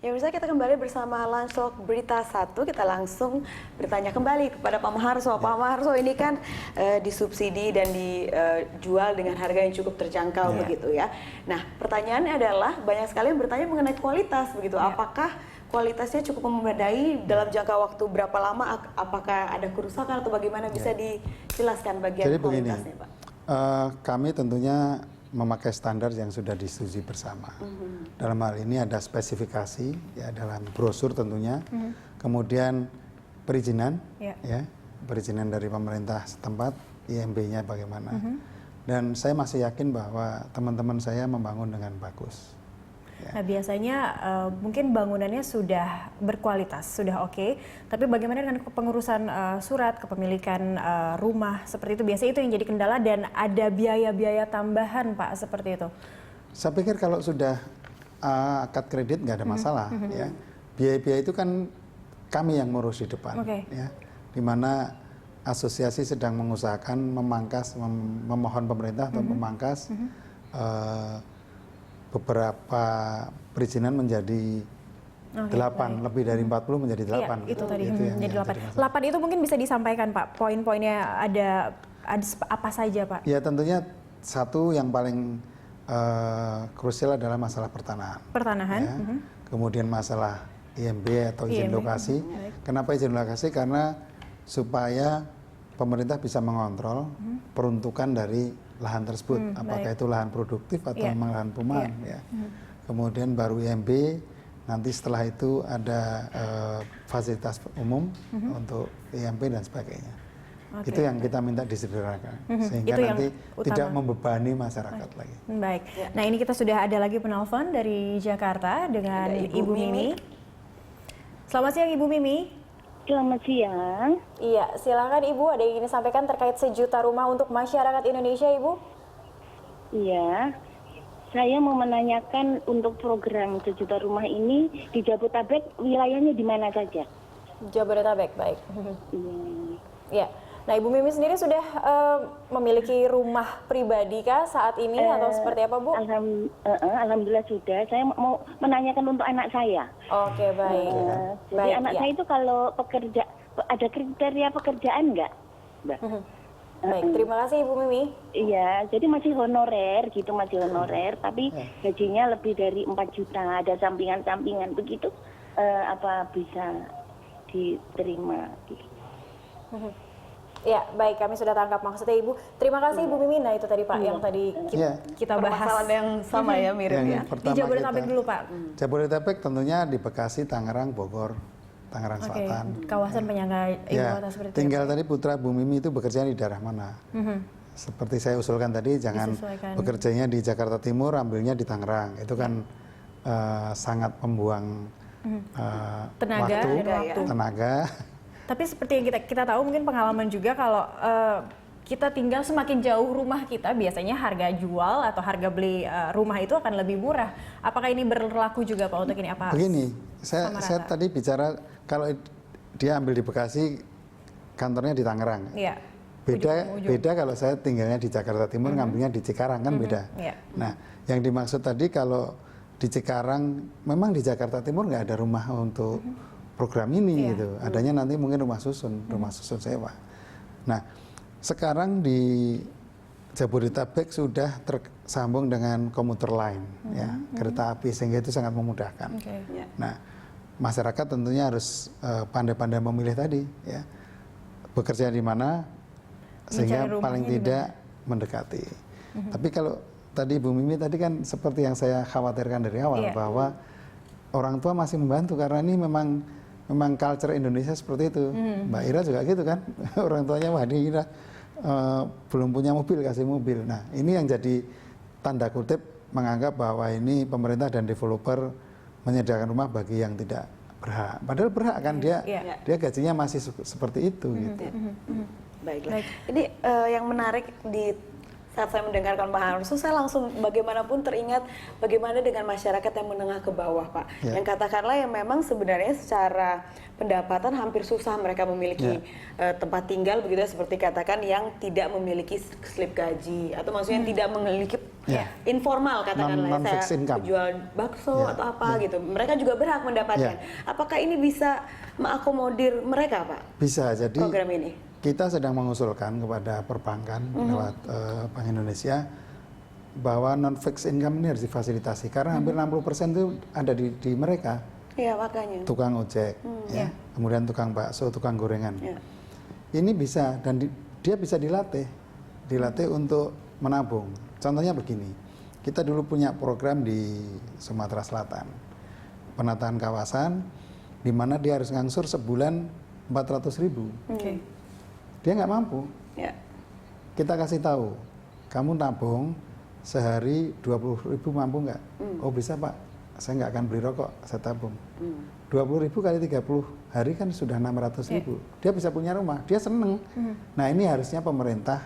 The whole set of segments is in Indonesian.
Ya, misalnya kita kembali bersama Lansok Berita 1, kita langsung bertanya kembali kepada Pak Maharso. Pak Maharso, ini kan disubsidi dan dijual dengan harga yang cukup terjangkau begitu ya. Nah, pertanyaannya adalah banyak sekali yang bertanya mengenai kualitas begitu. Apakah kualitasnya cukup memadai dalam jangka waktu berapa lama? Apakah ada kerusakan atau bagaimana? Bisa dijelaskan bagian Jadi kualitasnya, Pak? Kami tentunya memakai standar yang sudah disetujui bersama. Dalam hal ini ada spesifikasi ya dalam brosur tentunya, kemudian perizinan, ya perizinan dari pemerintah setempat, IMB-nya bagaimana. Dan saya masih yakin bahwa teman-teman saya membangun dengan bagus. Nah, biasanya mungkin bangunannya sudah berkualitas, sudah oke. Tapi bagaimana dengan pengurusan surat kepemilikan rumah seperti itu? Biasanya itu yang jadi kendala dan ada biaya-biaya tambahan, Pak, seperti itu. Saya pikir kalau sudah akad kredit nggak ada masalah, ya. Biaya-biaya itu kan kami yang ngurus di depan, ya. Di mana asosiasi sedang mengusahakan memangkas, memohon pemerintah untuk memangkas. Beberapa perizinan menjadi 8, lebih dari 40 menjadi 8. Iya, itu tadi menjadi 8. 8 itu mungkin bisa disampaikan, Pak, poin-poinnya ada apa saja, Pak? Ya, tentunya satu yang paling krusial adalah masalah pertanahan. Ya. Kemudian masalah IMB atau izin lokasi. Kenapa izin lokasi? Karena supaya pemerintah bisa mengontrol peruntukan dari lahan tersebut, apakah itu lahan produktif atau memang lahan perumahan, ya. Kemudian baru IMB, nanti setelah itu ada fasilitas umum untuk IMB dan sebagainya. Itu yang kita minta disederhanakan, sehingga nanti tidak membebani masyarakat lagi. Baik, nah ini kita sudah ada lagi penelpon dari Jakarta dengan Ibu Mimi. Selamat siang, Ibu Mimi. Selamat siang. Iya, silakan Ibu, ada yang ingin disampaikan terkait 1 juta rumah untuk masyarakat Indonesia, Ibu? Iya, saya mau menanyakan untuk program 1 juta rumah ini di Jabodetabek wilayahnya di mana saja? Jabodetabek, baik. Iya. Ya, nah Ibu Mimi sendiri sudah memiliki rumah pribadi kah saat ini atau seperti apa, Bu? Alhamdulillah sudah. Saya mau menanyakan untuk anak saya. Oke, baik. Jadi anak saya itu kalau pekerja, ada kriteria pekerjaan nggak, Mbak? Baik, terima kasih Ibu Mimi. Iya, jadi masih honorer gitu, tapi gajinya lebih dari 4 juta, ada sampingan-sampingan begitu, apa bisa diterima gitu. Ya, baik, kami sudah tangkap maksudnya Ibu. Terima kasih Ibu Mimi. Nah, itu tadi Pak yang tadi kita bahas. Permasalahan yang sama ya, mirip ya. Di Jabodetabek dulu, Pak. Jabodetabek tentunya di Bekasi, Tangerang, Bogor, Tangerang Selatan. Kawasan penyangga ibu kota seperti itu. Tinggal tadi putra Bu Mimi itu bekerja di daerah mana? Seperti saya usulkan tadi, jangan bekerjanya di Jakarta Timur, ambilnya di Tangerang. Itu kan sangat membuang tenaga. Tapi seperti yang kita tahu, mungkin pengalaman juga kalau kita tinggal semakin jauh rumah kita, biasanya harga jual atau harga beli rumah itu akan lebih murah. Apakah ini berlaku juga Pak untuk ini? Apa? Begini, saya tadi bicara kalau dia ambil di Bekasi, kantornya di Tangerang. Iya. Beda kalau saya tinggalnya di Jakarta Timur, ngambilnya di Cikarang, kan beda. Nah, yang dimaksud tadi kalau di Cikarang, memang di Jakarta Timur nggak ada rumah untuk program ini gitu. Adanya nanti mungkin rumah susun sewa. Nah, sekarang di Jabodetabek sudah tersambung dengan komuter lain, ya, kereta api, sehingga itu sangat memudahkan. Nah, masyarakat tentunya harus pandai-pandai memilih tadi, ya, bekerja di mana sehingga paling tidak mendekati. Tapi kalau tadi Bu Mimi tadi kan seperti yang saya khawatirkan dari awal, bahwa orang tua masih membantu karena ini memang culture Indonesia seperti itu. Mbak Ira juga gitu kan, orang tuanya wah ini Ira belum punya mobil, kasih mobil. Nah, ini yang jadi tanda kutip menganggap bahwa ini pemerintah dan developer menyediakan rumah bagi yang tidak berhak. Padahal berhak kan, dia gajinya masih seperti itu gitu. Baiklah. Ini yang menarik di saat saya mendengarkan Pak Harso, saya langsung bagaimanapun teringat bagaimana dengan masyarakat yang menengah ke bawah, Pak. Yang katakanlah yang memang sebenarnya secara pendapatan hampir susah mereka memiliki tempat tinggal, begitu ya, seperti katakan yang tidak memiliki slip gaji, atau maksudnya tidak memiliki informal, katakanlah saya jual bakso atau apa gitu. Mereka juga berhak mendapatkan. Apakah ini bisa mengakomodir mereka, Pak? Bisa, jadi program ini. Kita sedang mengusulkan kepada perbankan lewat Bank Indonesia bahwa non-fixed income ini harus difasilitasi karena hampir 60% itu ada di mereka. Iya, makanya. Tukang ojek, kemudian tukang bakso, tukang gorengan. Ini bisa dan dia bisa dilatih untuk menabung. Contohnya begini, kita dulu punya program di Sumatera Selatan, penataan kawasan, di mana dia harus ngangsur sebulan 400.000. Dia nggak mampu. Kita kasih tahu, kamu tabung sehari 20.000 mampu nggak? Oh bisa Pak, saya nggak akan beli rokok, saya tabung. 20.000 kali 30 hari kan sudah 600.000. Dia bisa punya rumah, dia seneng. Nah ini harusnya pemerintah,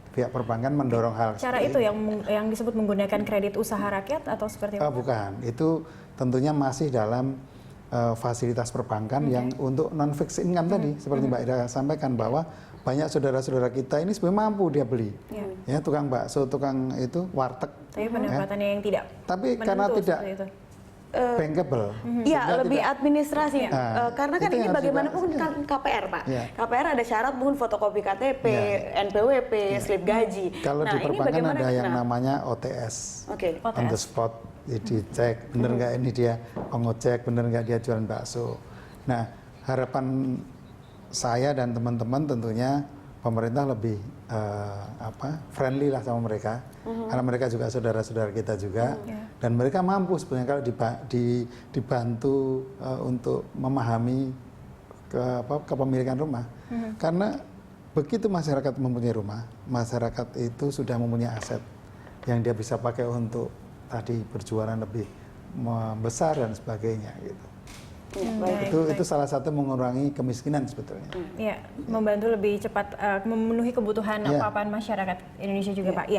pihak perbankan mendorong hal cara itu yang disebut menggunakan kredit usaha rakyat atau seperti apa? Bukan, itu tentunya masih dalam fasilitas perbankan yang untuk non-fixed income tadi, seperti Mbak Ida sampaikan bahwa banyak saudara-saudara kita ini sebenarnya mampu dia beli, ya tukang bakso, tukang itu warteg. Tapi pendapatannya yang tidak. Tapi karena tidak bankable. Iya, lebih administrasi. Karena kan ini bagaimanapun kan KPR, Pak. KPR ada syarat mungkin fotokopi KTP, NPWP, slip gaji. Kalau di perbankan ada yang namanya OTS, on the spot, dicek bener nggak ini dia pengojek, bener nggak dia jualan bakso. Nah, harapan saya dan teman-teman tentunya pemerintah lebih friendly lah sama mereka, karena mereka juga saudara-saudara kita juga, dan mereka mampu sebenarnya kalau dibantu untuk memahami kepemilikan rumah, karena begitu masyarakat mempunyai rumah, masyarakat itu sudah mempunyai aset yang dia bisa pakai untuk tadi berjualan lebih besar dan sebagainya gitu. Itu salah satu mengurangi kemiskinan sebetulnya. Membantu lebih cepat memenuhi kebutuhan apa-apaan masyarakat Indonesia juga, Pak.